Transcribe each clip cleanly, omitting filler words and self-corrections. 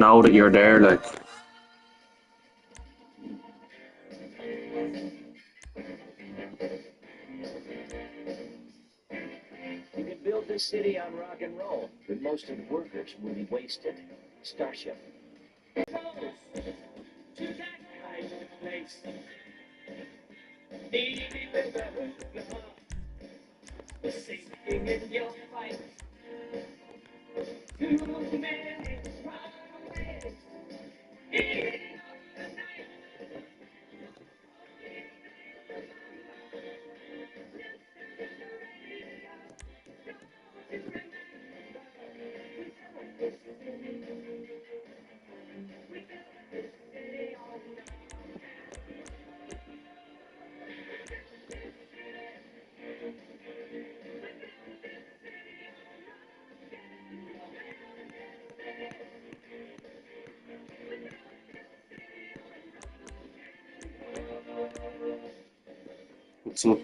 know that you're there. Like, You could build this city on rock and roll, but most of the workers will be wasted. Starship. what's up?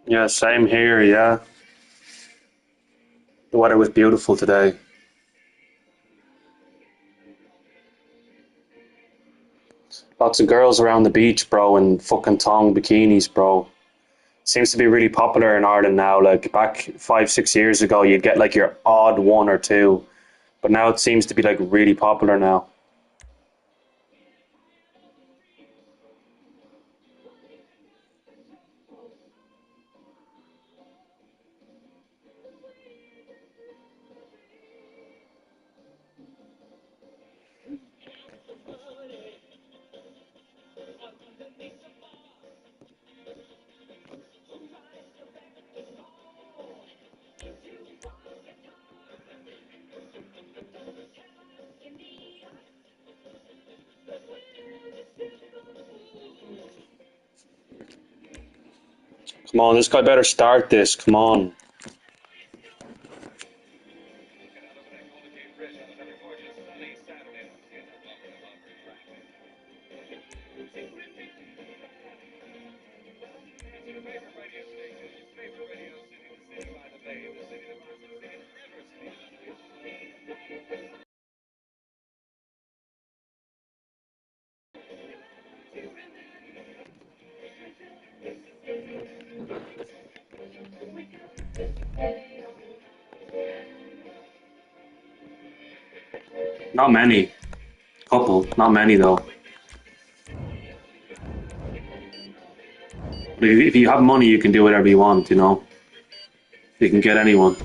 Yeah, same here. Yeah, the weather was beautiful today. Lots of girls around the beach, bro, in fucking thong bikinis, bro. Seems to be really popular in Ireland now. Like back 5, 6 years ago, you'd get like your odd one or two, but now it seems to be like really popular now. Come on, this guy better start this. Come on. Not many. Couple. Not many though. But if you have money, you can do whatever you want. You know, you can get anyone.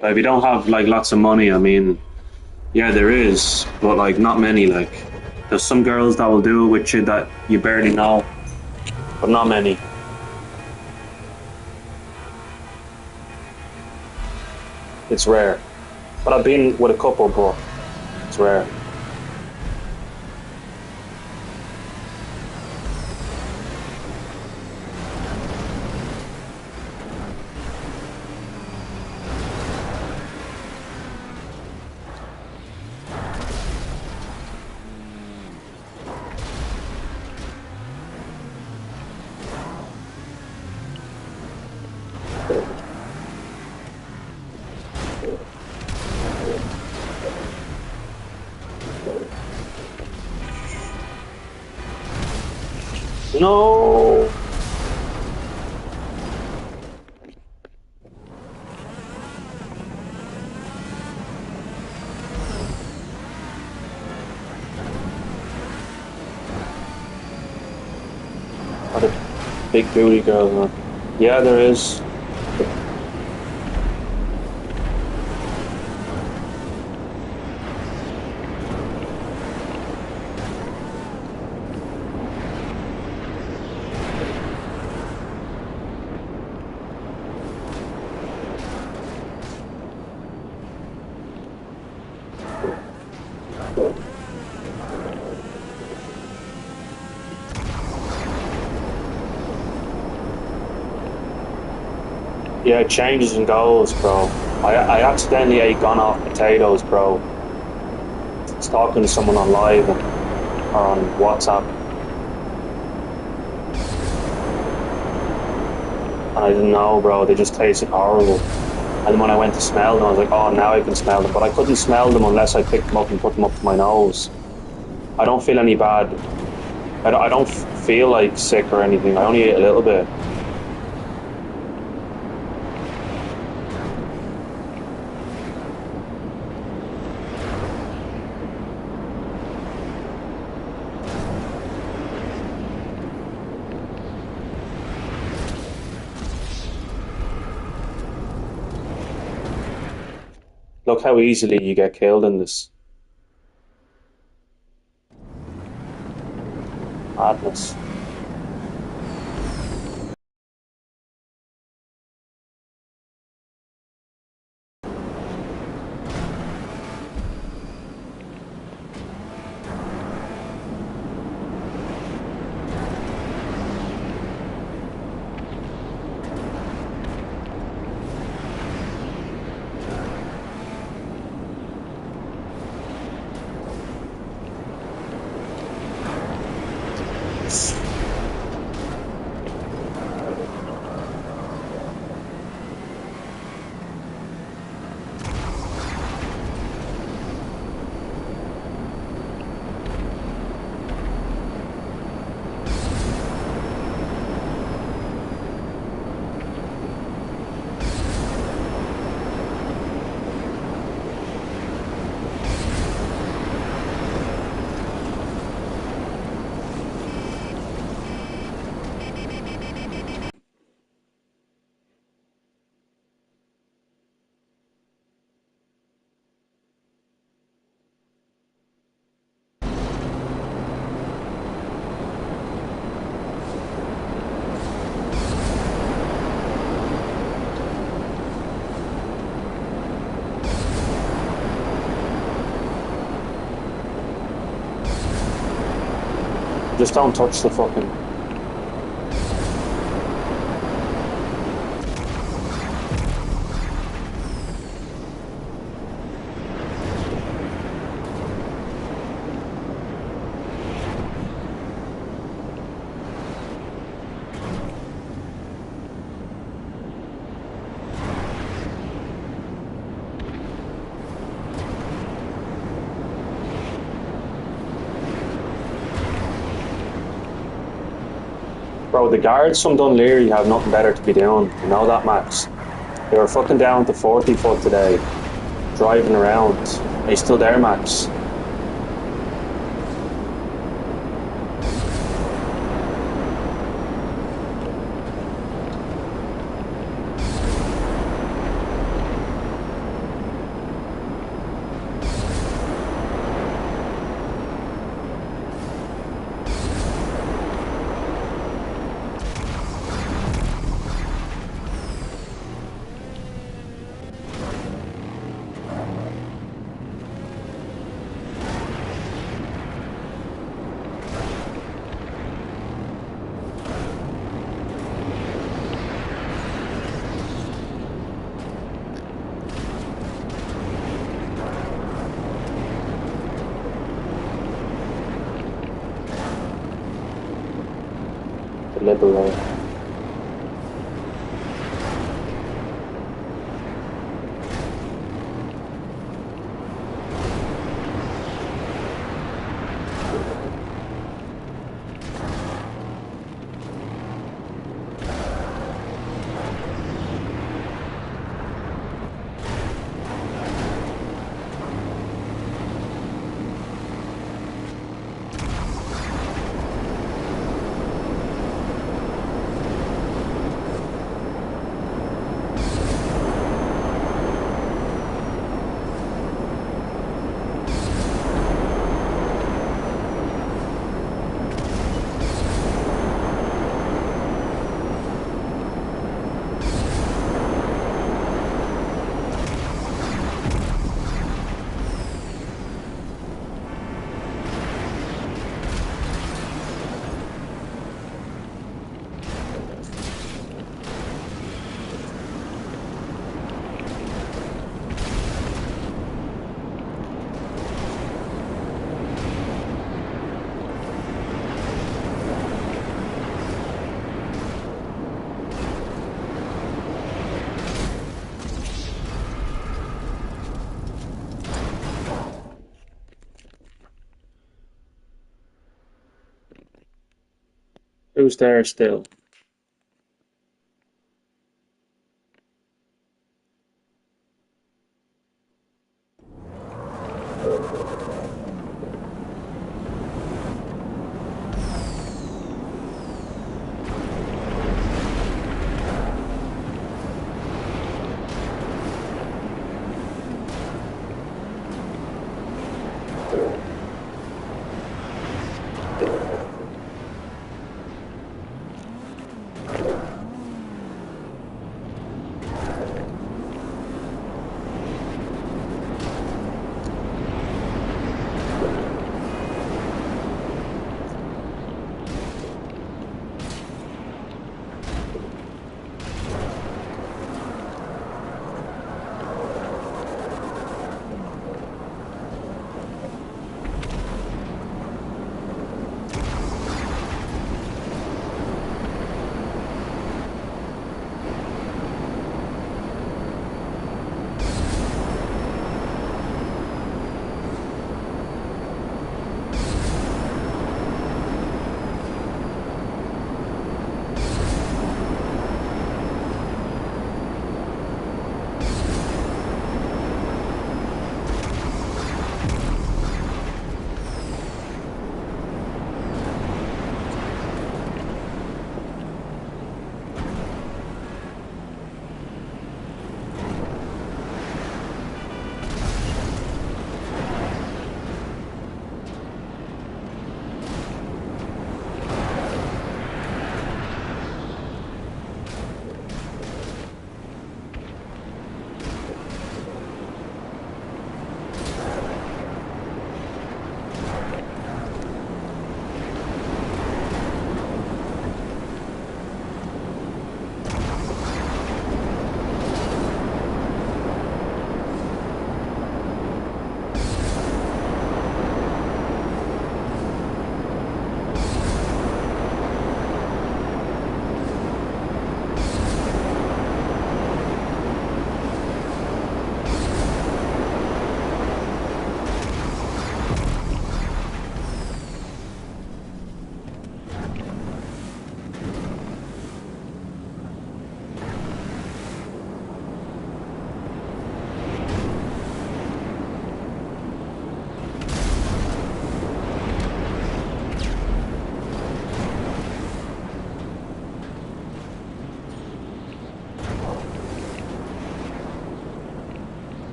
But if you don't have like lots of money, I mean, yeah, there is, but like not many. Like, there's some girls that will do it with you that you barely know, but not many. It's rare. But I've been with a couple, but it's rare. No. What a big booty girl, man. Yeah, there is. Yeah, it changes and goes, bro. I accidentally ate gone off potatoes, bro. I was talking to someone on live and or on WhatsApp, and I didn't know, bro. They just tasted horrible. And when I went to smell them, I was like, oh, now I can smell them. But I couldn't smell them unless I picked them up and put them up to my nose. I don't feel any bad. I don't feel like sick or anything. I only ate a little bit. Look how easily you get killed in this madness. Just don't touch the fucking. Bro, the guards from Dunleary have nothing better to be doing. You know that, Max? They were fucking down to 40 foot today, driving around. Are you still there, Max? The Liberal. Who's there still?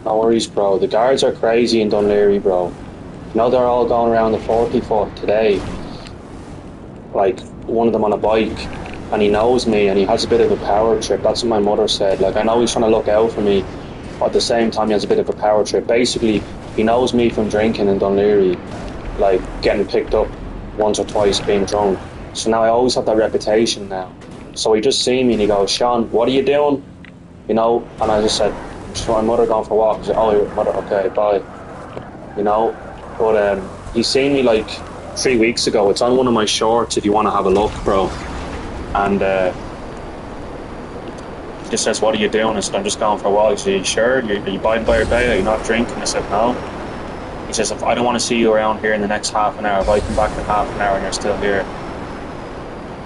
No worries, bro. The guards are crazy in Dunleary, bro. You know they're all going around the 40 foot today. Like, one of them on a bike, and he knows me, and he has a bit of a power trip. That's what my mother said. Like, I know he's trying to look out for me, but at the same time, he has a bit of a power trip. Basically, he knows me from drinking in Dunleary, like, getting picked up once or twice being drunk. So now I always have that reputation now. So he just see me and he goes, Sean, what are you doing? You know, and I just said, so my mother going for a walk. He said, oh, your mother, okay, bye. You know, but he seen me like 3 weeks ago. It's on one of my shorts if you want to have a look, bro. And he just says, what are you doing? I said, I'm just going for a walk. He said, are you sure? Are you buying by your day? Are you not drinking? I said, no. He says, if I don't want to see you around here in the next half an hour, if I come back in half an hour and you're still here,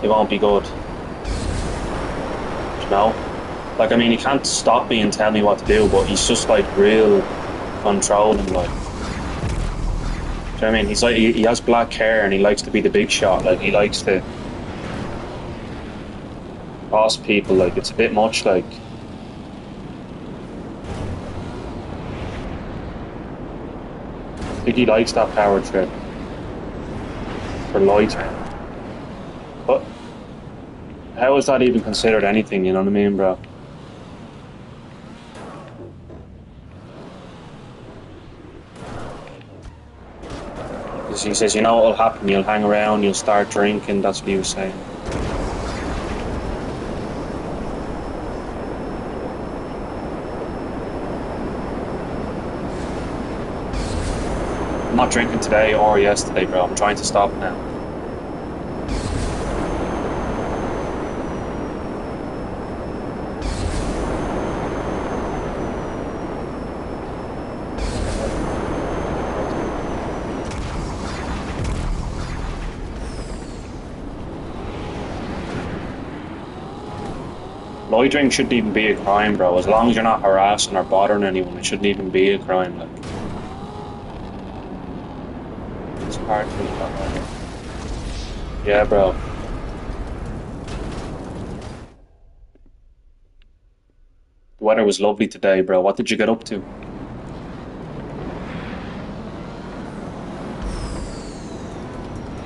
it won't be good. You know? Like, I mean, he can't stop me and tell me what to do, but he's just like real controlling, like. Do you know what I mean? He's like, he has black hair and he likes to be the big shot. Like, he likes to boss people. Like, it's a bit much, like. I think he likes that power trip for loitering. But how is that even considered anything, you know what I mean, bro? He says, you know what'll happen, you'll hang around, you'll start drinking, that's what he was saying. I'm not drinking today or yesterday, bro. I'm trying to stop now. Loitering shouldn't even be a crime, bro. As long as you're not harassing or bothering anyone, it shouldn't even be a crime. Like, it's hard to know. Yeah, bro. The weather was lovely today, bro. What did you get up to?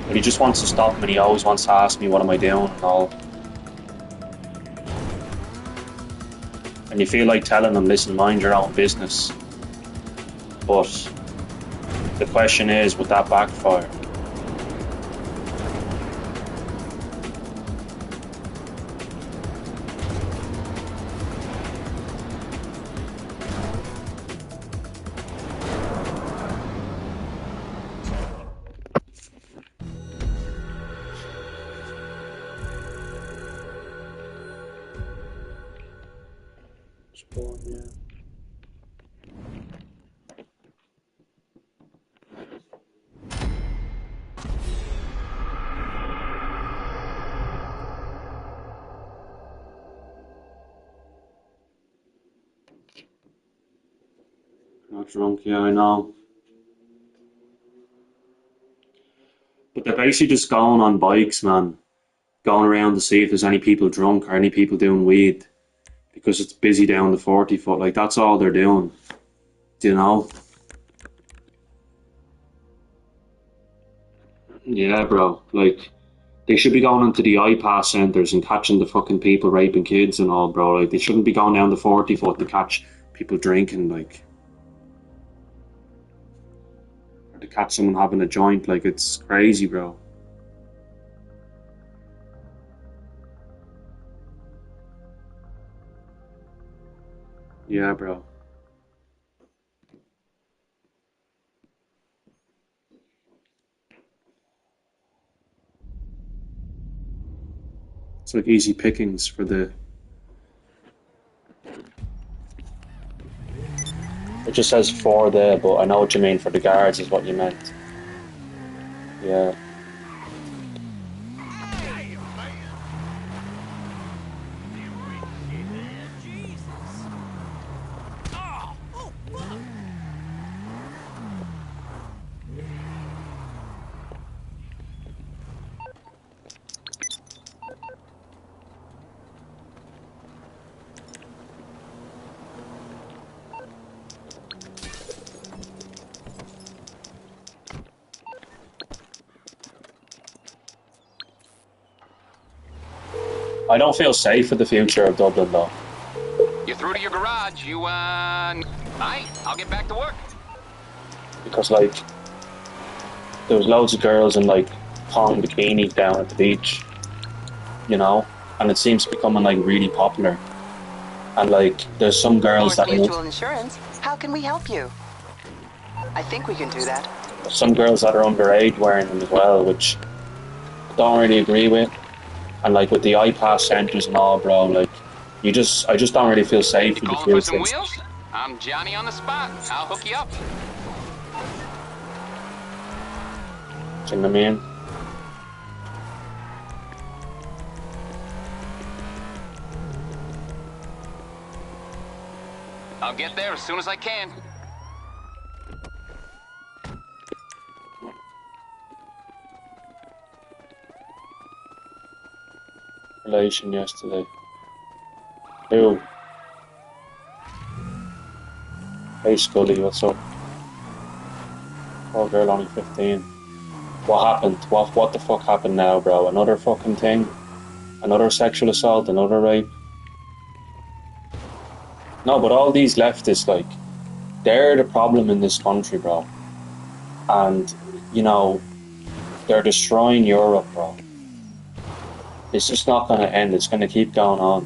But he just wants to stop me and he always wants to ask me what am I doing and all. And you feel like telling them, listen, mind your own business. But the question is, would that backfire? Spawn, yeah. Not drunk, yeah, I know. But they're basically just going on bikes, man. Going around to see if there's any people drunk or any people doing weed. Because it's busy down the 40 foot. Like, that's all they're doing. Do you know? Yeah, bro. Like, they should be going into the iPass centres and catching the fucking people raping kids and all, bro. Like, they shouldn't be going down the 40 foot to catch people drinking, like. Or to catch someone having a joint. Like, it's crazy, bro. Yeah, bro. It's like easy pickings for the. It just says for there, but I know what you mean. For the guards is what you meant. Yeah. I don't feel safe for the future of Dublin, though. You're through to your garage. Aye, I'll get back to work. Because, like, there was loads of girls in, like, thong bikinis down at the beach, you know? And it seems to be becoming, like, really popular. And, like, there's some girls North that... Mutual Insurance. How can we help you? I think we can do that. Some girls that are underage wearing them as well, which I don't really agree with. And, like, with the iPass centres and all, bro, like, I just don't really feel safe You with the calling for some future. wheels? I'm Johnny on the spot. I'll hook you up. Do you know what I mean? I'll get there as soon as I can. Relation yesterday. Who? Hey Scully, what's up? Poor girl, only 15. What happened? What the fuck happened now, bro? Another fucking thing? Another sexual assault? Another rape? No, but all these leftists, like, they're the problem in this country, bro. And, you know, they're destroying Europe, bro. It's just not going to end. It's going to keep going on.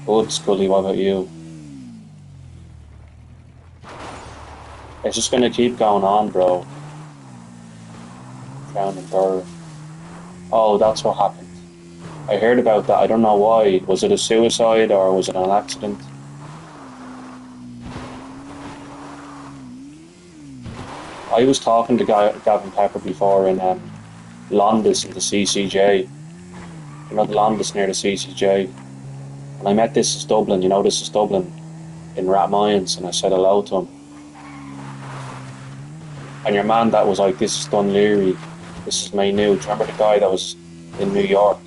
Good, Scully, what about you? It's just gonna keep going on, bro. Drown and burn. Oh, that's what happened. I heard about that. I don't know why. Was it a suicide or was it an accident? I was talking to Gavin Pepper before in Londis in the CCJ. You know the Londis near the CCJ. And I met This Is Dublin. You know This Is Dublin in Rathmines, and I said hello to him. And your man that was like, this is Dunleary, this is Maynooth. Do you remember the guy that was in New York?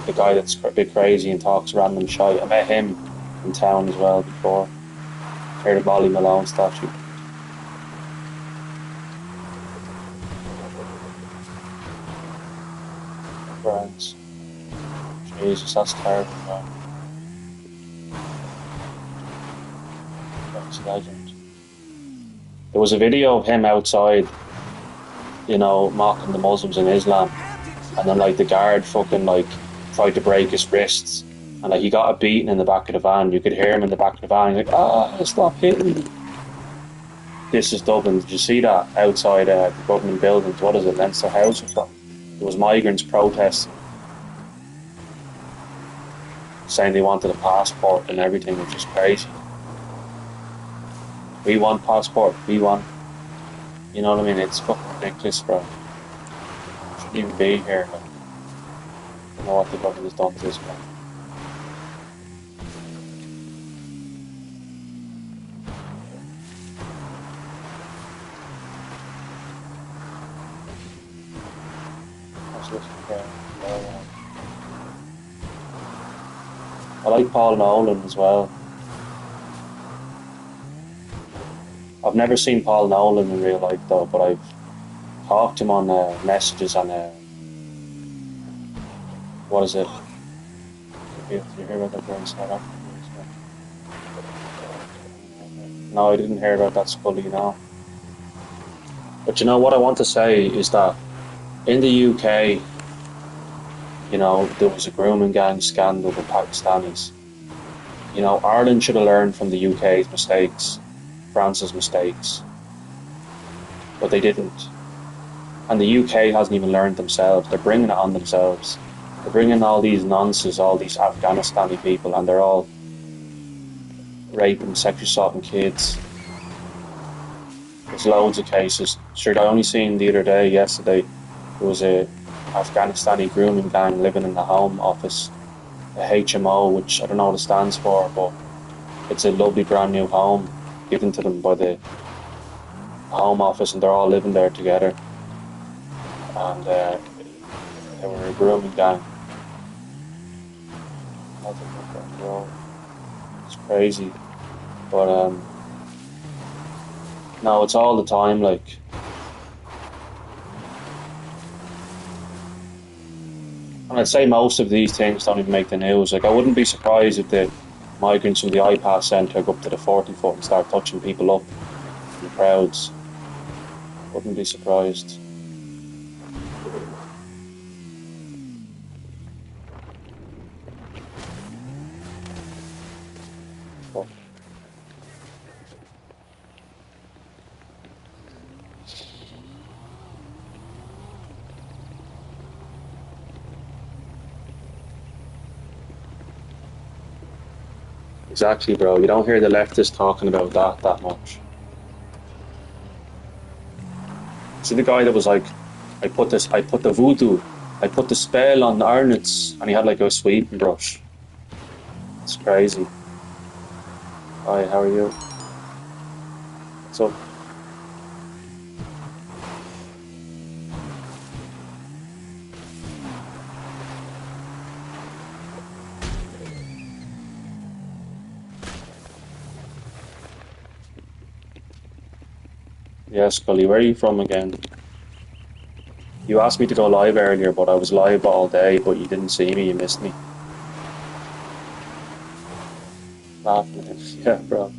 The guy that's a bit crazy and talks random shit. I met him in town as well before. Heard of Molly Malone statue. Friends. Jesus, that's terrible, man. That's a legend. There was a video of him outside, you know, mocking the Muslims in Islam. And then, like, the guard fucking, like, tried to break his wrists. And, like, he got a beating in the back of the van. You could hear him in the back of the van. He's like, stop hitting me. This is Dublin. Did you see that outside the government buildings? What is it, Leinster House or something? There was migrants protesting, saying they wanted a passport and everything, which is crazy. We want passport. We want... You know what I mean? It's fucking ridiculous, bro. Shouldn't even be here. Like, I don't know what the government has done to this, man. I like Paul Nolan as well. I've never seen Paul Nolan in real life though, but I've talked to him on messages on what is it? Did you hear about that girl in South Africa? No, I didn't hear about that Scully, no. But you know what I want to say is that in the UK, you know, there was a grooming gang scandal with Pakistanis. You know, Ireland should have learned from the UK's mistakes, France's mistakes, but they didn't. And the UK hasn't even learned themselves. They're bringing it on themselves. They're bringing all these nonsense, all these Afghanistani people, and they're all raping, sexually assaulting kids. There's loads of cases. Sure, I only seen the other day, yesterday, there was a Afghanistani grooming gang living in the Home Office, a HMO, which I don't know what it stands for, but it's a lovely brand new home given to them by the Home Office, and they're all living there together. And they were a grooming gang. It's crazy, but no, it's all the time, like. And I'd say most of these things don't even make the news. Like, I wouldn't be surprised if the migrants from the iPass Centre go up to the 40-foot and start touching people up in the crowds. Wouldn't be surprised. But exactly, bro. You don't hear the leftists talking about that much. See the guy that was like, I put the voodoo, I put the spell on the Arnott's, and he had like a sweeping brush. It's crazy. Hi, how are you? What's up? Yeah, Scully, where are you from again? You asked me to go live earlier, but I was live all day, but you didn't see me, you missed me. Laughing. Yeah, bro.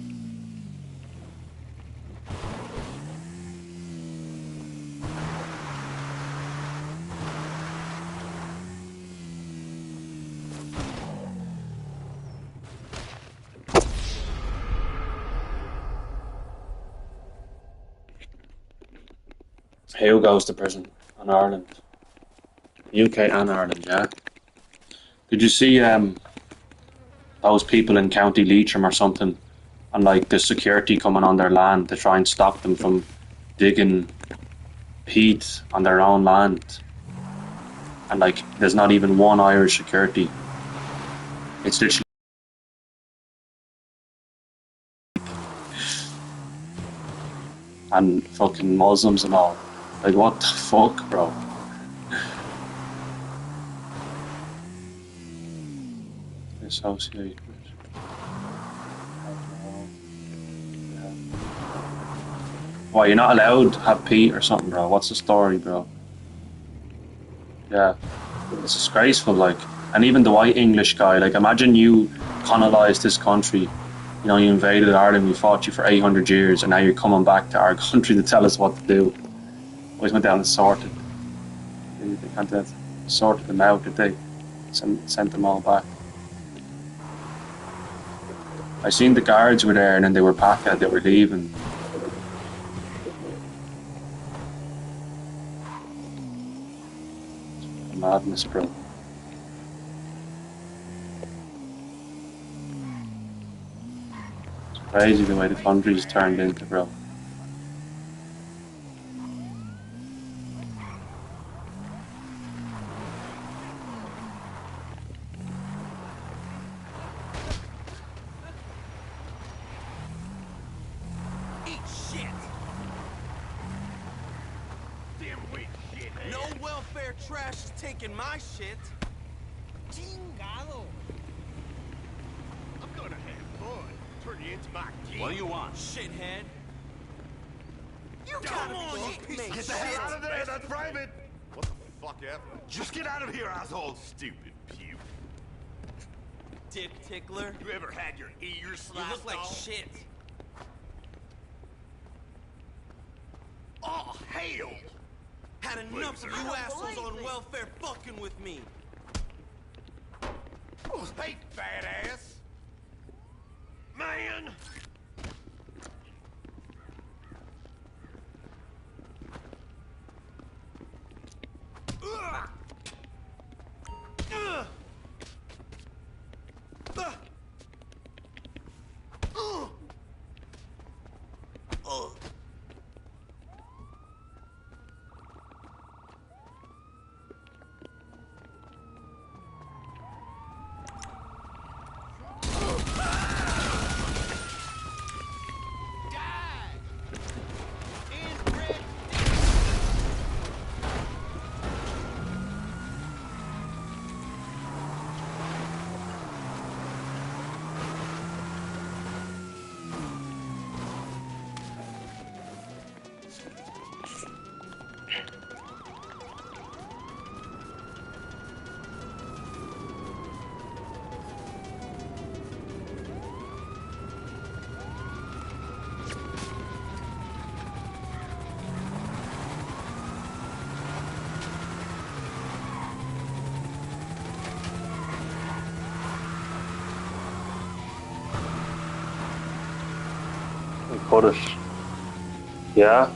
Who goes to prison in Ireland? UK and Ireland, yeah. Did you see those people in County Leitrim or something, and like the security coming on their land to try and stop them from digging peat on their own land? And like, there's not even one Irish security. It's literally. And fucking Muslims and all. Like, what the fuck, bro? Associate with. Why, you're not allowed to have peat or something, bro? What's the story, bro? Yeah. It's disgraceful, like. And even the white English guy, like, imagine you colonised this country. You know, you invaded Ireland, we fought you for 800 years, and now you're coming back to our country to tell us what to do. Always went down and sorted. They can't have sorted them out, did they? Sent them all back. I seen the guards were there, and then they were packing, they were leaving. Madness, bro. It's crazy the way the country's turned into, bro. Eat shit! Damn weak shit. No welfare trash is taking my shit. Chingado. I'm gonna have fun. Turn you into my kid. What do you want? Shithead. You gotta be kidding me. Get the hell out of there! That's private! What the fuck happened? Just get out of here, asshole! Stupid puke. Dick tickler. You ever had your ears You slashed look like off? shit. Oh, hell! Had enough of you assholes on welfare fucking with me. Hey, fat ass! Man! Put it. Yeah.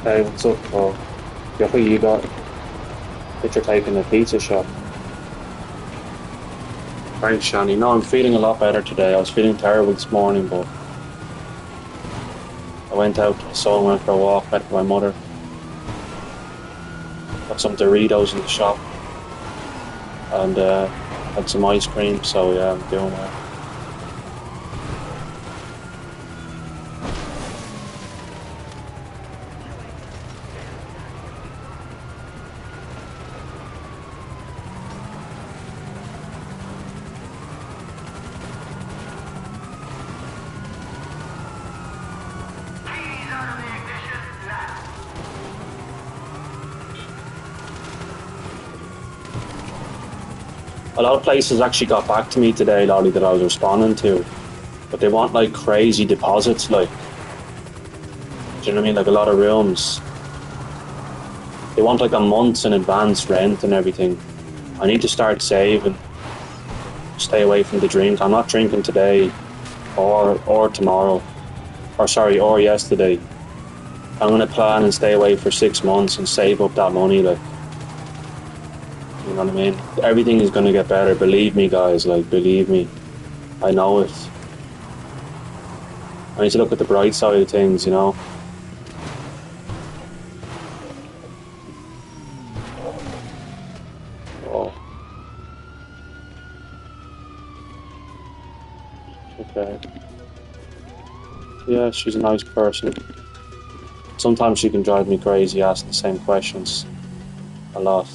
Hey, what's up, Paul? You got that you're taking a pizza shop. Thanks, Shani. No, I'm feeling a lot better today. I was feeling terrible this morning, but I went out, so I went for a walk, met with my mother. Got some Doritos in the shop and had some ice cream, so yeah, I'm doing well. A lot of places actually got back to me today, Lolly, that I was responding to, but they want like crazy deposits, like, do you know what I mean? Like a lot of rooms. They want like a month's in advance rent and everything. I need to start saving. Stay away from the drink. I'm not drinking today or tomorrow. Or yesterday. I'm gonna plan and stay away for 6 months and save up that money, like, you know what I mean? Everything is gonna get better, believe me guys, like, believe me. I know it. I need to look at the bright side of things, you know? Oh. Okay. Yeah, she's a nice person. Sometimes she can drive me crazy asking the same questions. A lot.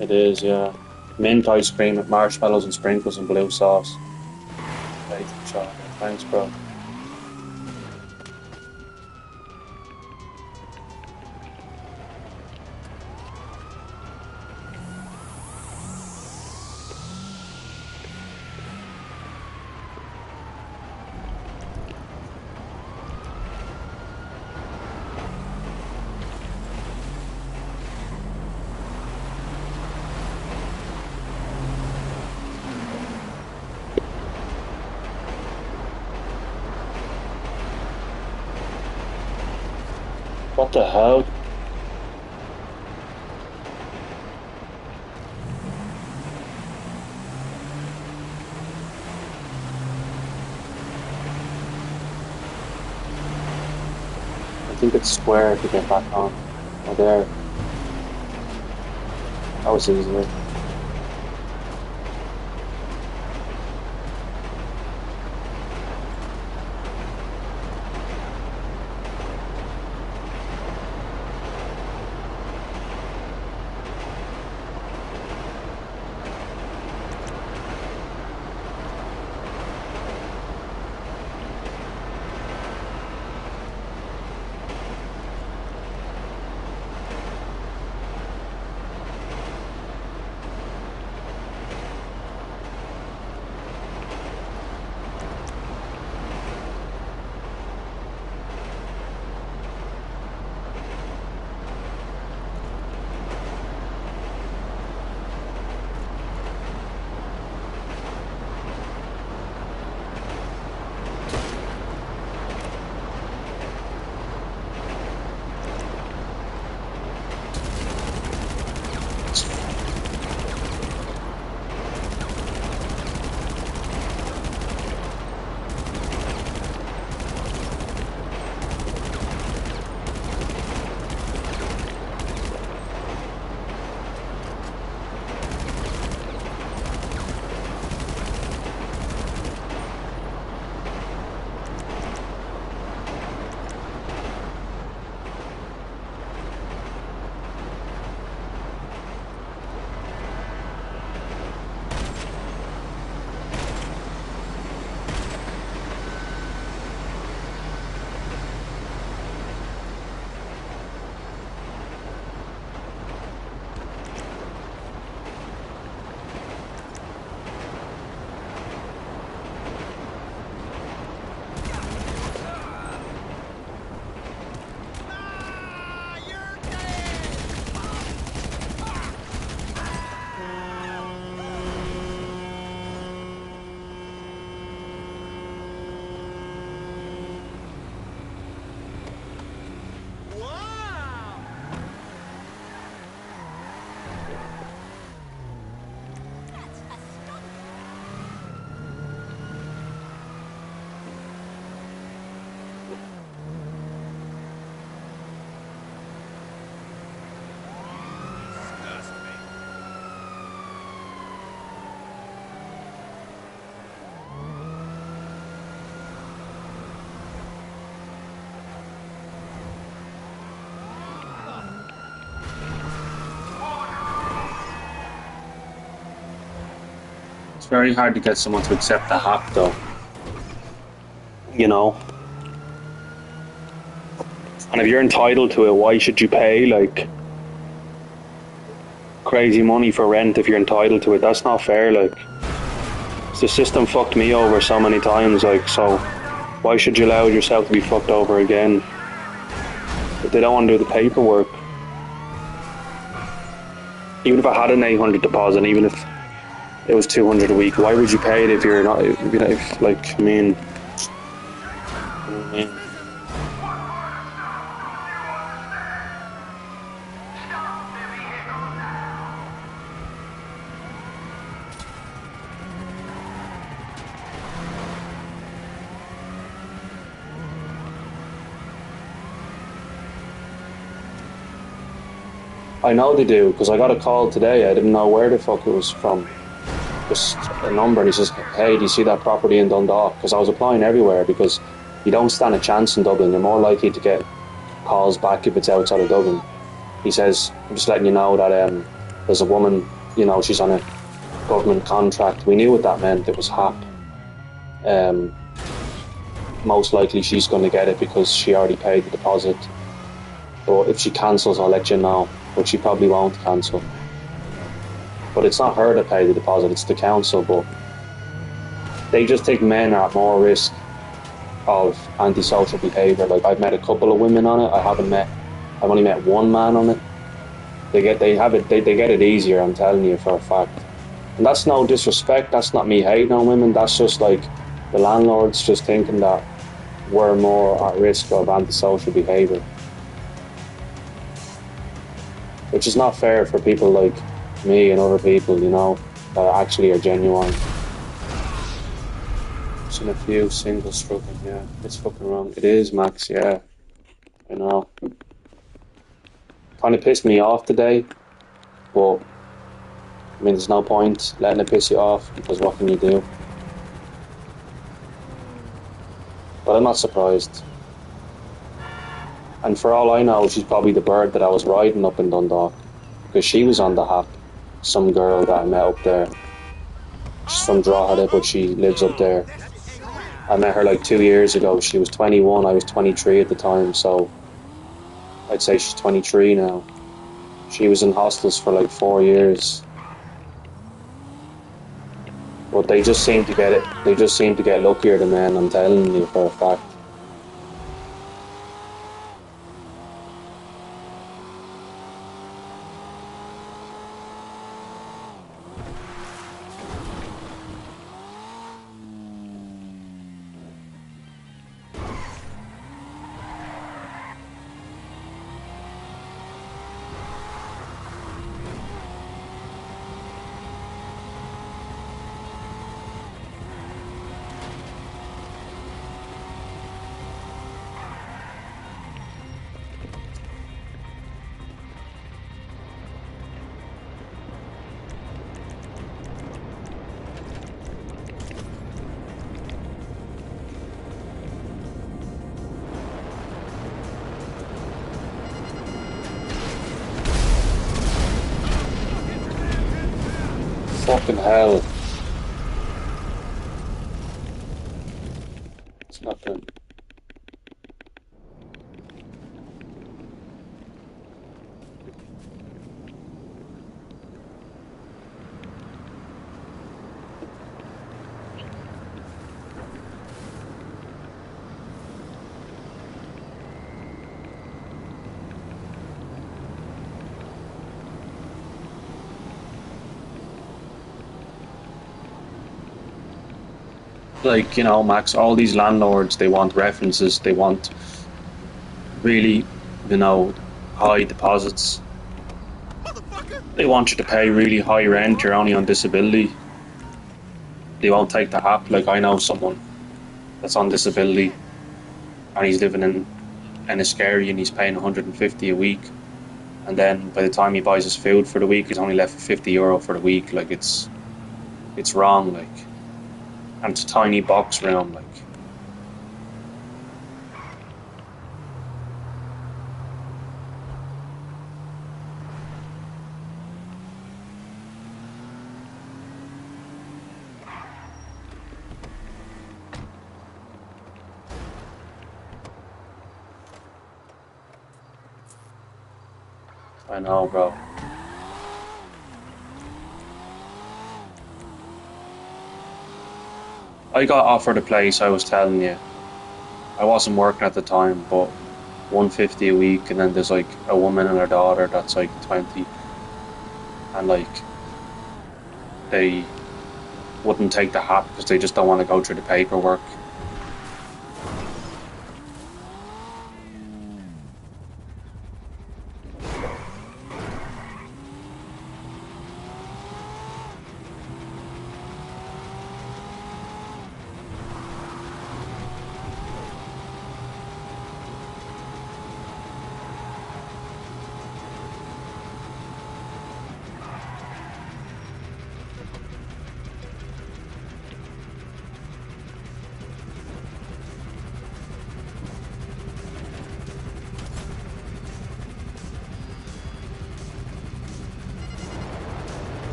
It is, yeah. Mint ice cream with marshmallows and sprinkles and blue sauce. Chocolate. Thanks, bro. What the hell? I think it's square to get back on. Oh, there. That was easier. It's very hard to get someone to accept the hack, though. You know? And if you're entitled to it, why should you pay, like, crazy money for rent if you're entitled to it? That's not fair, like. The system fucked me over so many times, like, so why should you allow yourself to be fucked over again? If they don't want to do the paperwork. Even if I had an 800 deposit, even if it was 200 a week, why would you pay it if you're not, if, like, I mean... I know they do, because I got a call today. I didn't know where the fuck it was from. Just a number, and he says, hey, do you see that property in Dundalk? Because I was applying everywhere, because you don't stand a chance in Dublin. You're more likely to get calls back if it's outside of Dublin. He says, I'm just letting you know that there's a woman, you know, she's on a government contract. We knew what that meant. It was HAP. Most likely she's going to get it because she already paid the deposit. But if she cancels, I'll let you know. But she probably won't cancel. But it's not her to pay the deposit, it's the council. But they just think men are at more risk of antisocial behaviour. Like, I've met a couple of women on it. I've only met one man on it. They get it easier, I'm telling you for a fact. And that's no disrespect, that's not me hating on women, that's just like the landlords just thinking that we're more at risk of antisocial behaviour. Which is not fair for people like me and other people, you know, that actually are genuine. Seen a few singles struggling, yeah. It's fucking wrong. It is, Max, yeah. I know. Kind of pissed me off today, but I mean, there's no point letting it piss you off, because what can you do? But I'm not surprised. And for all I know, she's probably the bird that I was riding up in Dundalk, because she was on the HAP. Some girl that I met up there. She's from Drogheda, but she lives up there. I met her like 2 years ago. She was 21, I was 23 at the time, so I'd say she's 23 now. She was in hostels for like 4 years. But they just seem to get it. They just seem to get luckier than men, I'm telling you for a fact. Fucking hell. It's not good. Like, you know, Max, all these landlords, they want references, they want really, you know, high deposits. They want you to pay really high rent, you're only on disability. They won't take the HAP. Like, I know someone that's on disability and he's living in Enniskerry and he's paying 150 a week. And then by the time he buys his food for the week, he's only left with €50 for the week. Like, it's wrong, like. And it's a tiny box room, like. I know, bro. I got offered a place. I was telling you, I wasn't working at the time, but 150 a week, and then there's like a woman and her daughter that's like 20, and like they wouldn't take the hat because they just don't want to go through the paperwork.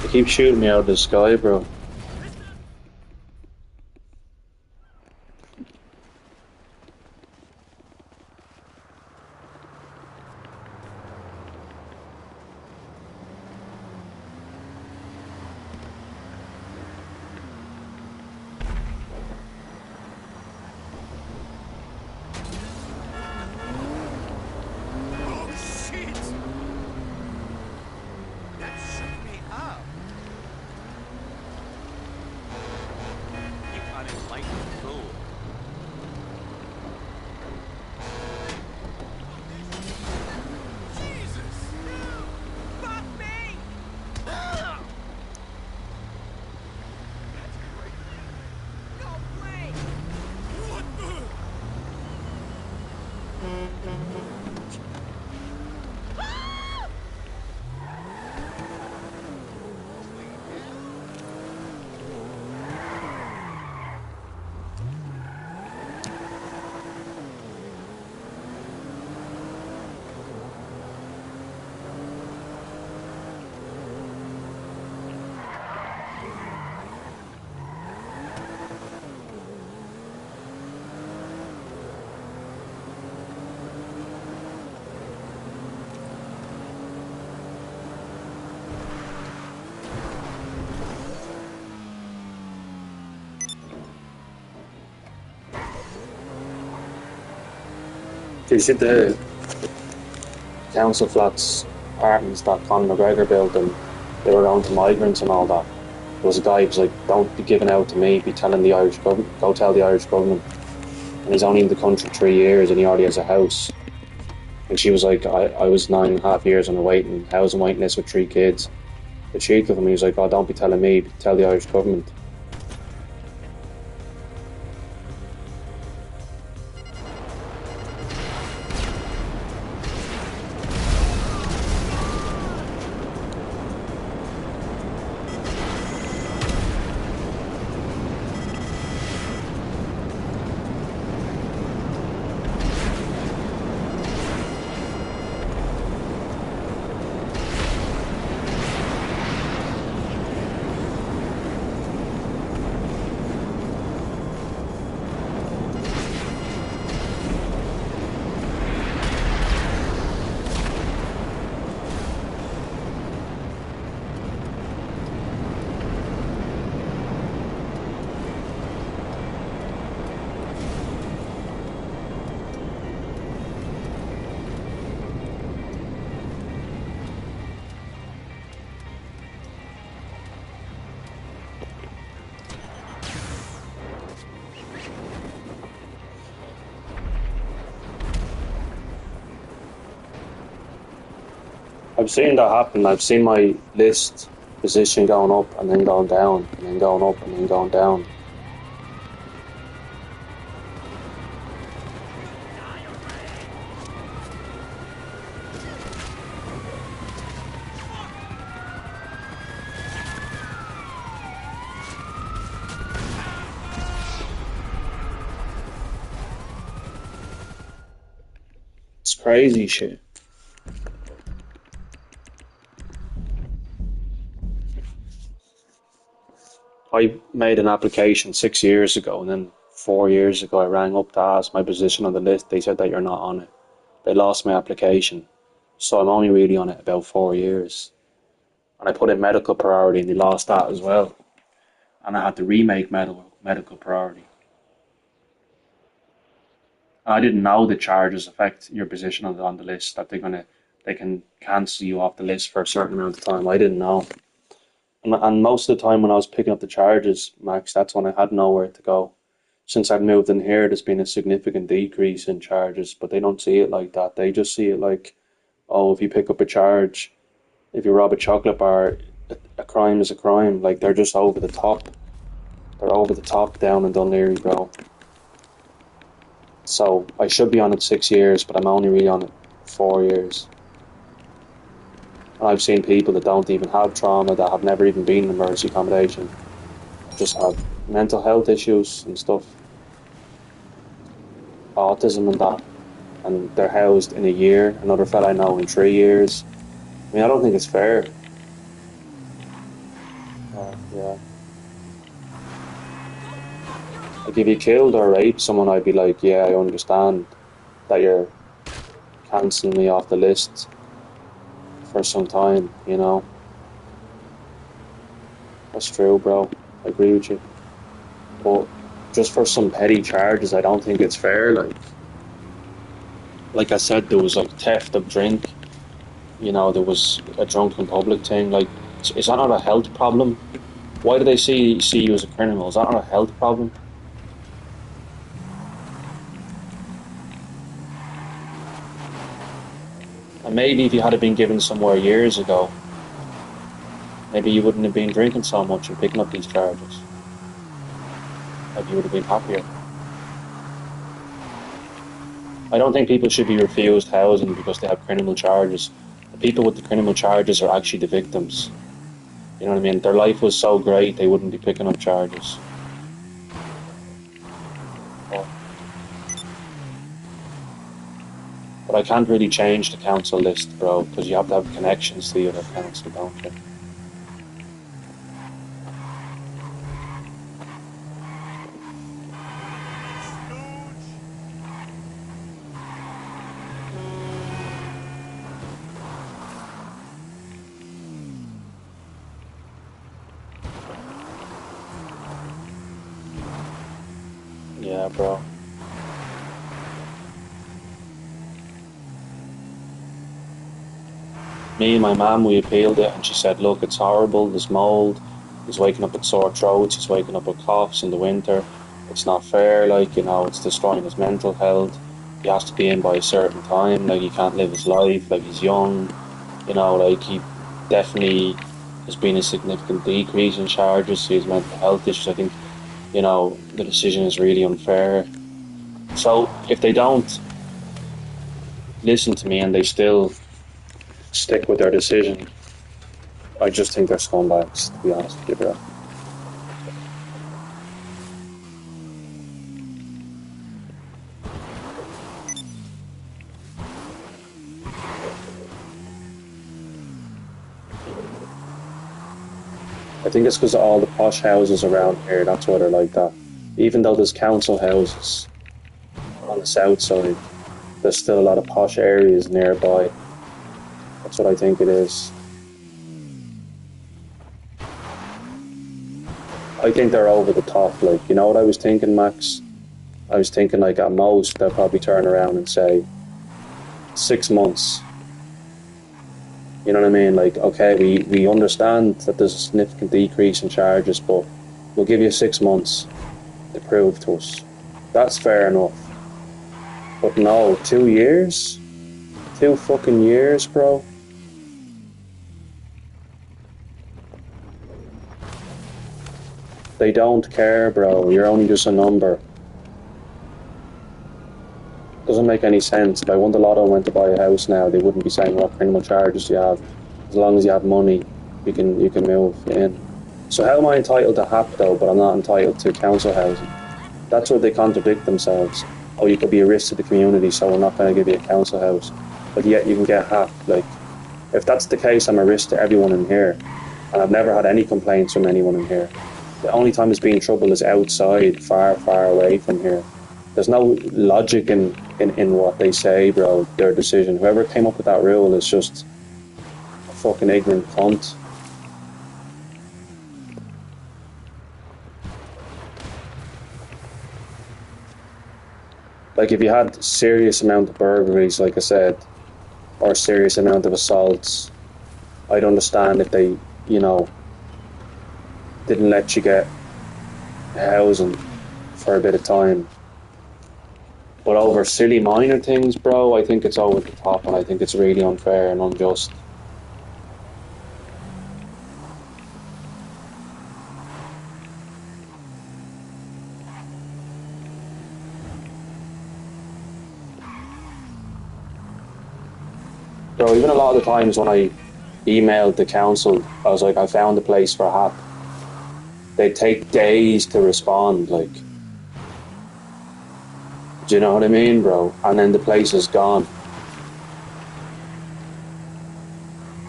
They keep shooting me out of the sky, bro. Oh shit! That shook me up. You unenlightened fool. Jesus! Fuck me! That's crazy. No way! What the? Do you see the council flats apartments that Conor McGregor built, and they were going to migrants and all that? There was a guy who was like, "Don't be giving out to me, be telling the Irish government, go tell the Irish government." And he's only in the country 3 years and he already has a house. And she was like, I was 9.5 years on a housing waiting list with 3 kids. The cheek of him, he was like, "Oh, don't be telling me, tell the Irish government." I've seen that happen. I've seen my list position going up and then going down, and then going up and then going down. It's crazy shit. I made an application 6 years ago, and then 4 years ago I rang up to ask my position on the list. They said that you're not on it. They lost my application. So I'm only really on it about 4 years. And I put in medical priority and they lost that as well. And I had to remake medical priority. And I didn't know the charges affect your position on the list, that they can cancel you off the list for a certain amount of time. I didn't know. And most of the time when I was picking up the charges, Max, that's when I had nowhere to go. Since I've moved in here, there's been a significant decrease in charges, but they don't see it like that. They just see it like, oh, if you pick up a charge, if you rob a chocolate bar, a crime is a crime. Like, they're just over the top. They're over the top down in Dunleary, bro. So I should be on it 6 years, but I'm only really on it 4 years. And I've seen people that don't even have trauma, that have never even been in emergency accommodation, just have mental health issues and stuff, autism and that, and they're housed in a year. Another fella I know in 3 years. I mean, I don't think it's fair. Yeah. Like, if you killed or raped someone, I'd be like, yeah, I understand that you're cancelling me off the list for some time, you know. That's true, bro. I agree with you. But just for some petty charges, I don't think it's fair. Like I said, there was like theft of drink. You know, there was a drunken public thing. Like, is that not a health problem? Why do they see you as a criminal? Is that not a health problem? And maybe if you had been given somewhere years ago, maybe you wouldn't have been drinking so much and picking up these charges. Maybe you would have been happier. I don't think people should be refused housing because they have criminal charges. The people with the criminal charges are actually the victims. You know what I mean? Their life was so great they wouldn't be picking up charges. But I can't really change the council list, bro, because you have to have connections to the other council, don't you? Yeah, bro. Me and my mum, we appealed it, and she said, look, it's horrible, there's mould, he's waking up with sore throats, he's waking up with coughs in the winter, it's not fair, like, you know, it's destroying his mental health, he has to be in by a certain time, like, he can't live his life, like, he's young, you know, like, he definitely has been a significant decrease in charges to his mental health issues. I think, you know, the decision is really unfair. So, if they don't listen to me and they still stick with their decision, I just think they're scumbags, to be honest with you, bro. I think it's because of all the posh houses around here, that's why they're like that. Even though there's council houses on the south side, there's still a lot of posh areas nearby. That's what I think it is. I think they're over the top, like, you know what I was thinking, Max? I was thinking, like, at most, they'll probably turn around and say, 6 months. You know what I mean? Like, okay, we understand that there's a significant decrease in charges, but we'll give you 6 months to prove to us. That's fair enough. But no, 2 years? 2 fucking years, bro? They don't care, bro. You're only just a number. Doesn't make any sense. If I won the lotto and went to buy a house now, they wouldn't be saying what criminal charges you have. As long as you have money, you can move in. So how am I entitled to HAP though, but I'm not entitled to council housing? That's where they contradict themselves. Oh, you could be a risk to the community, so we're not going to give you a council house. But yet you can get HAP. Like, if that's the case, I'm a risk to everyone in here. And I've never had any complaints from anyone in here. The only time it's been trouble is outside, far, far away from here. There's no logic in what they say, bro, their decision. Whoever came up with that rule is just a fucking ignorant cunt. Like, if you had serious amount of burglaries, like I said, or serious amount of assaults, I'd understand if they, you know, didn't let you get housing for a bit of time. But over silly minor things, bro, I think it's over the top, and I think it's really unfair and unjust. Bro, even a lot of the times when I emailed the council, I was like, I found a place for a hap. They take days to respond, like. Do you know what I mean, bro? And then the place is gone.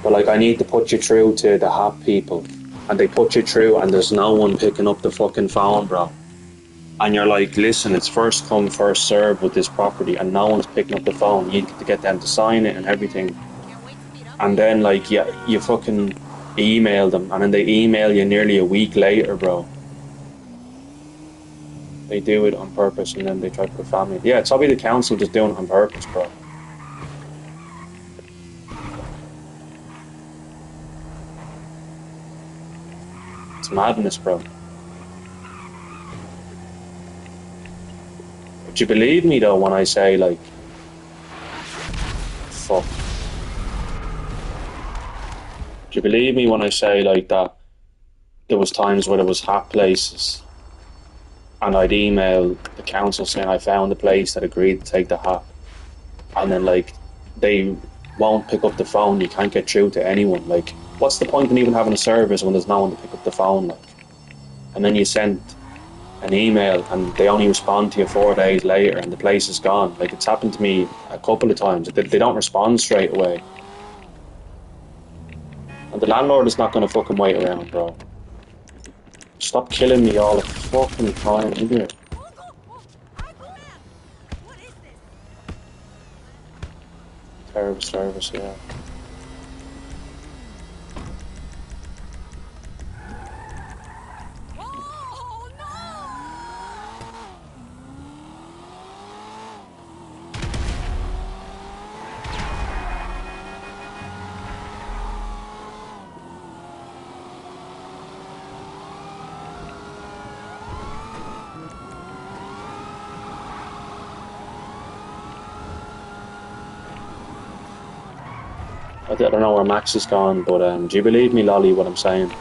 But like, I need to put you through to the hap people, and they put you through, and there's no one picking up the fucking phone, bro. And you're like, listen, it's first come, first served with this property, and no one's picking up the phone. You get to get them to sign it and everything. And then, like, you fucking email them, and then they email you nearly a week later, bro. They do it on purpose, and then they try to put family. Yeah, it's probably the council just doing it on purpose, bro. It's madness, bro. But you believe me, though, when I say, like, fuck. Do you believe me when I say, like, that there was times where there was hap places, and I'd email the council saying I found a place that agreed to take the hap, and then, like, they won't pick up the phone. You can't get through to anyone. Like, what's the point in even having a service when there's no one to pick up the phone, like? And then you send an email and they only respond to you 4 days later and the place is gone. Like, it's happened to me a couple of times. They don't respond straight away. And the landlord is not going to fucking wait around, bro. Stop killing me all the fucking time, idiot. Terrible service, yeah. I don't know where Max is gone, but do you believe me, Lolly, what I'm saying?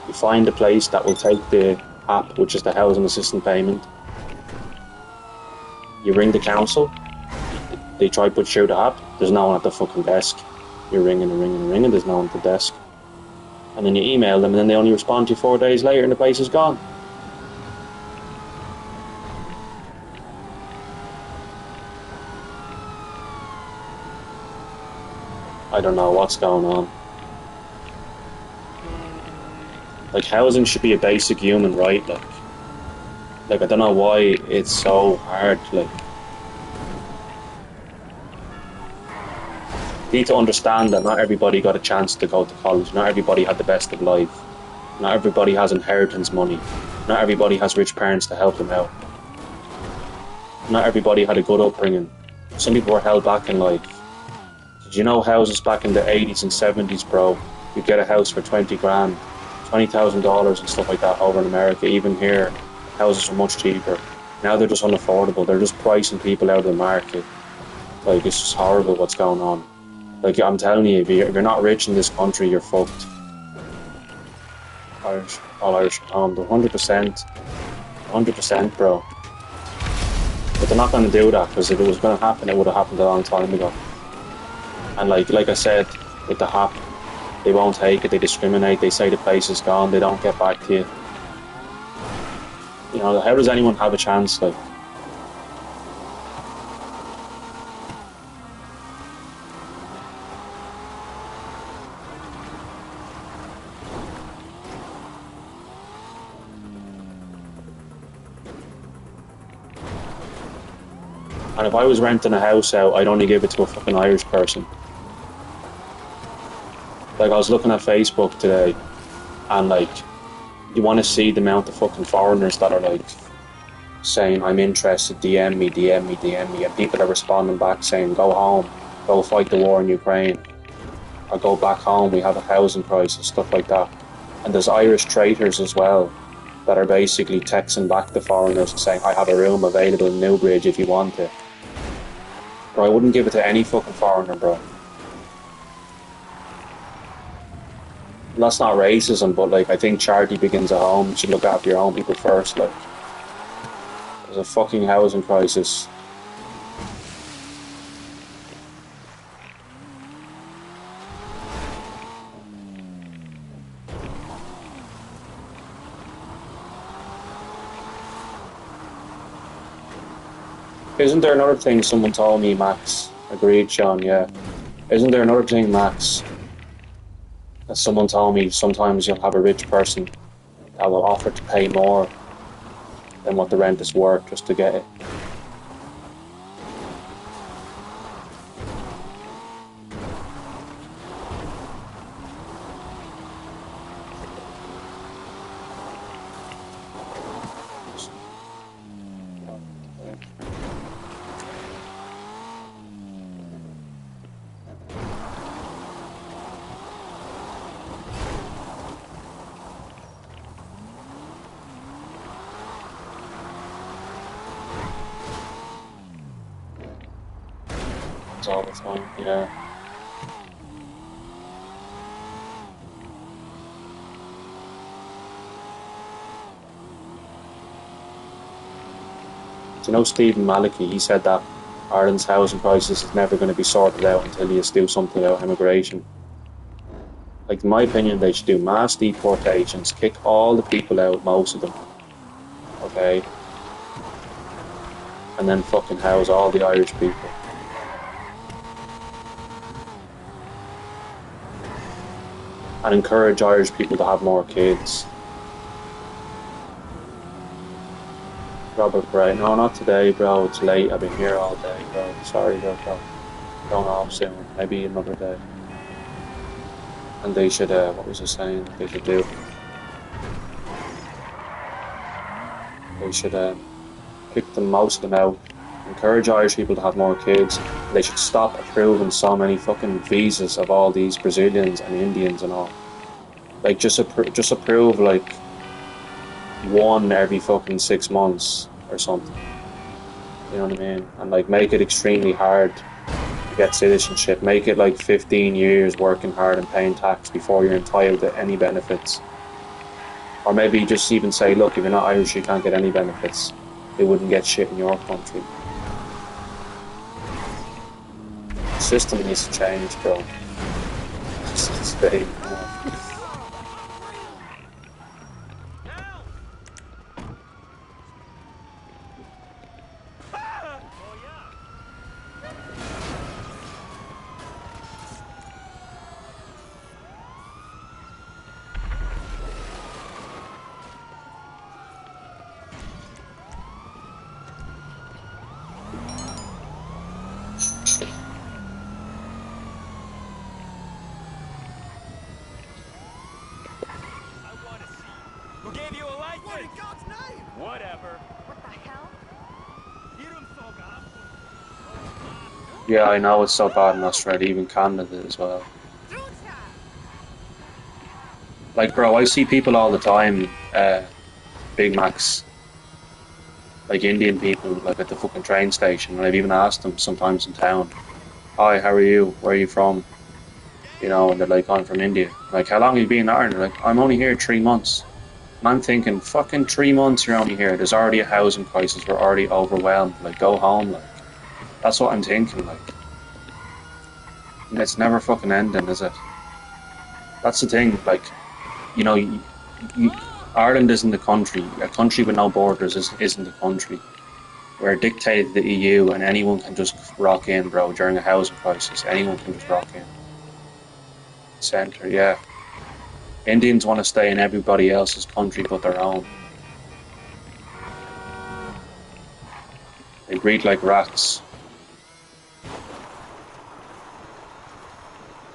You find a place that will take the app, which is the housing assistance payment. You ring the council, they try to put you through the app, there's no one at the fucking desk. You're ringing and ringing and ringing, there's no one at the desk. And then you email them, and then they only respond to you 4 days later and the place is gone. I don't know what's going on. Like, housing should be a basic human right, like I don't know why it's so hard, like. You need to understand that not everybody got a chance to go to college, not everybody had the best of life, not everybody has inheritance money, not everybody has rich parents to help them out, not everybody had a good upbringing. Some people were held back in life. Did you know houses back in the 80s and 70s, bro? You'd get a house for 20 grand, $20,000 and stuff like that over in America. Even here, houses are much cheaper. Now they're just unaffordable. They're just pricing people out of the market. Like, it's just horrible what's going on. Like, I'm telling you, if you're not rich in this country, you're fucked. Irish, all Irish at home, 100%, bro. But they're not going to do that, because if it was going to happen, it would have happened a long time ago. And like I said, with the hap, they won't take it, they discriminate, they say the place is gone, they don't get back to you. You know, how does anyone have a chance, like? And if I was renting a house out, I'd only give it to a fucking Irish person. Like, I was looking at Facebook today, and like, you want to see the amount of fucking foreigners that are like saying, I'm interested, DM me, DM me, DM me, and people are responding back saying, go home, go fight the war in Ukraine, or go back home, we have a housing crisis, stuff like that. And there's Irish traitors as well that are basically texting back the foreigners and saying, I have a room available in Newbridge if you want it. Bro, I wouldn't give it to any fucking foreigner, bro. That's not racism, but like, I think charity begins at home. You should look after your own people first. Like, there's a fucking housing crisis. Isn't there another thing someone told me, Max? Agreed, Sean, yeah. Isn't there another thing, Max, that someone told me sometimes you'll have a rich person that will offer to pay more than what the rent is worth just to get it? All the time, yeah. Do you know Stephen Malachy? He said that Ireland's housing crisis is never going to be sorted out until you do something about immigration. Like, in my opinion, they should do mass deportations, kick all the people out, most of them, okay? And then fucking house all the Irish people. And encourage Irish people to have more kids. Robert Bray, no, not today, bro. It's late. I've been here all day, bro. Sorry, bro. Going off soon. Maybe another day. And they should, what was I saying? They should do. They should kick them, most of them out. Encourage Irish people to have more kids. They should stop approving so many fucking visas of all these Brazilians and Indians and all. Like, just approve like one every fucking 6 months or something. You know what I mean? And like, make it extremely hard to get citizenship. Make it like 15 years working hard and paying tax before you're entitled to any benefits. Or maybe just even say, look, if you're not Irish, you can't get any benefits. They wouldn't get shit in your country. The system needs to change, bro. It's fake. Yeah, I know it's so bad in Australia, even Canada as well. Like, bro, I see people all the time, Big Macs, like Indian people, like at the fucking train station, and I've even asked them sometimes in town, hi, how are you? Where are you from? You know, and they're like, I'm from India. Like, how long have you been in Ireland? They're like, I'm only here 3 months. And I'm thinking, fucking 3 months you're only here. There's already a housing crisis. We're already overwhelmed. Like, go home, like. That's what I'm thinking, like. And it's never fucking ending, is it? That's the thing, like, you know, Ireland isn't a country. A country with no borders isn't a country. We're dictated to the EU, and anyone can just rock in, bro, during a housing crisis. Anyone can just rock in. Centre, yeah. Indians want to stay in everybody else's country but their own. They breed like rats.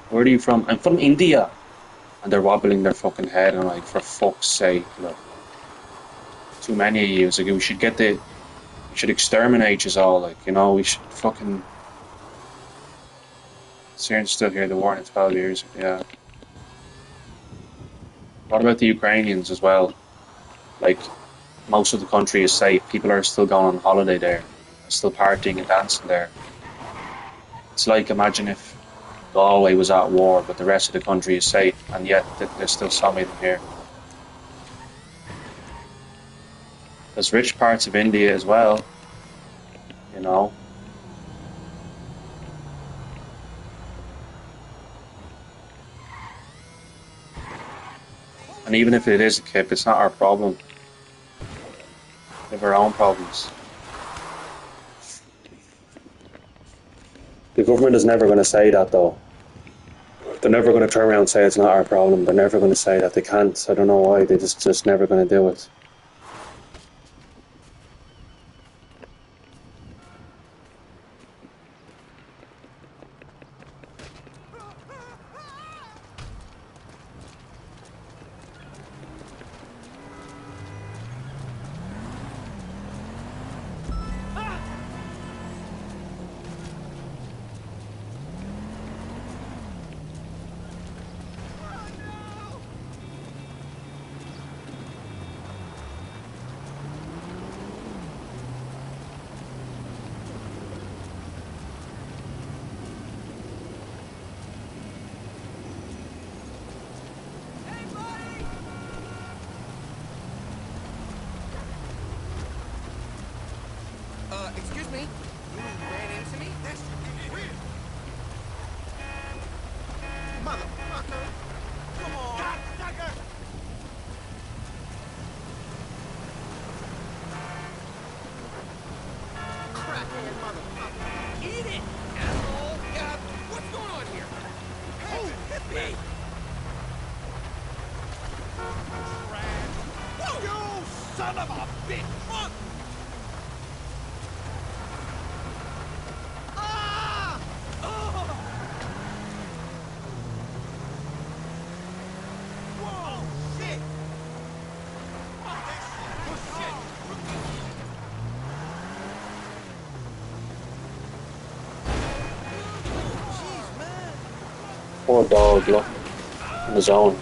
Where are you from? I'm from India. And they're wobbling their fucking head. And I'm like, for fuck's sake, look. Too many of you. It's like, we should get the... We should exterminate us all, like, you know, we should fucking... Syrians still here, the war in 12 years, yeah. What about the Ukrainians as well? Like, most of the country is safe. People are still going on holiday there. Still partying and dancing there. It's like, imagine if Galway was at war, but the rest of the country is safe, and yet there's still some of them here. There's rich parts of India as well, you know. And even if it is a kip, it's not our problem. We have our own problems. The government is never going to say that, though. They're never going to turn around and say it's not our problem. They're never going to say that. They can't. I don't know why. They're just never going to do it. Excuse me? You ran into me? That's weird. Motherfucker! Come on! Cocksucker! Crackhead motherfucker! Eat it, asshole! What's going on here? Oh, hippie! Trash! You son of a bitch! Fuck! Poor dog, look, on his own.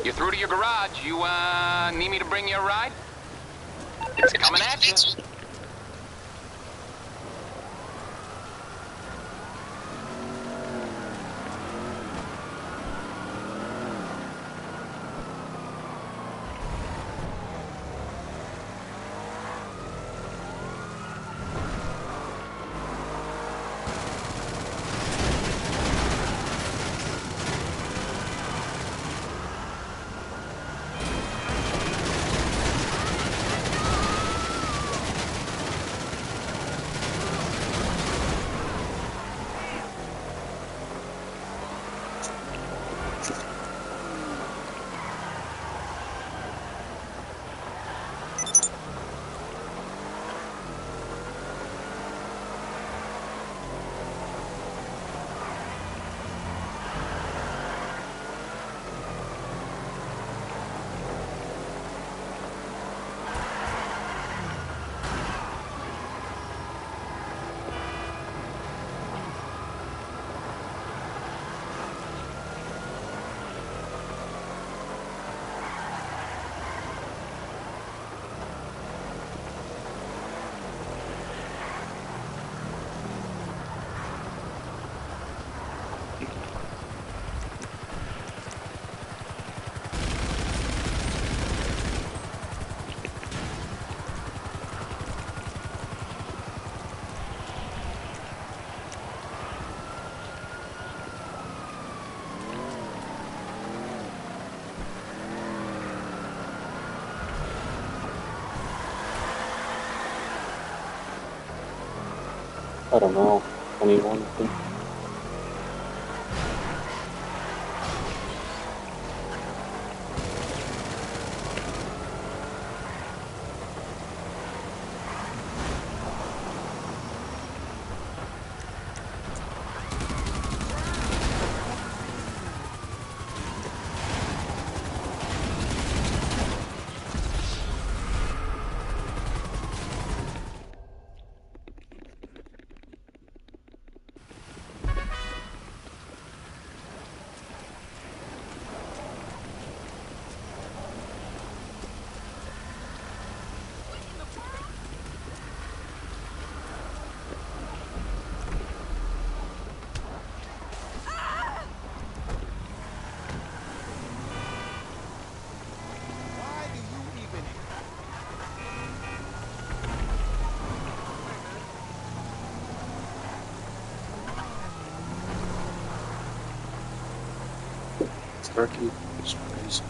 You're through to your garage. You, need me to bring you a ride? It's coming at you. I don't know. Anyone can. Why do you even... Turkey. It's crazy.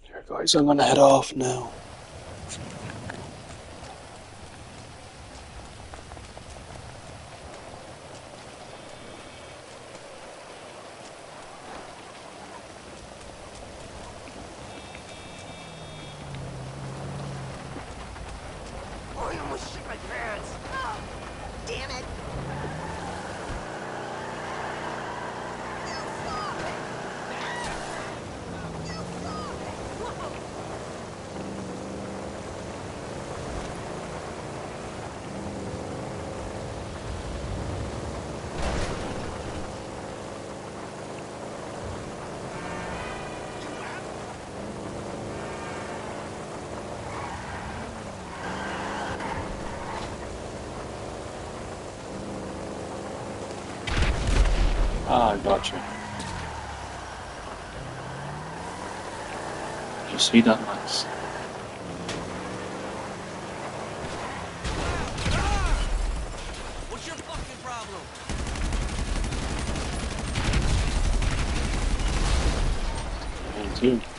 Here, guys, I'm gonna head off now. Ah, gotcha. You see that, Max? What's your fucking problem? Me too.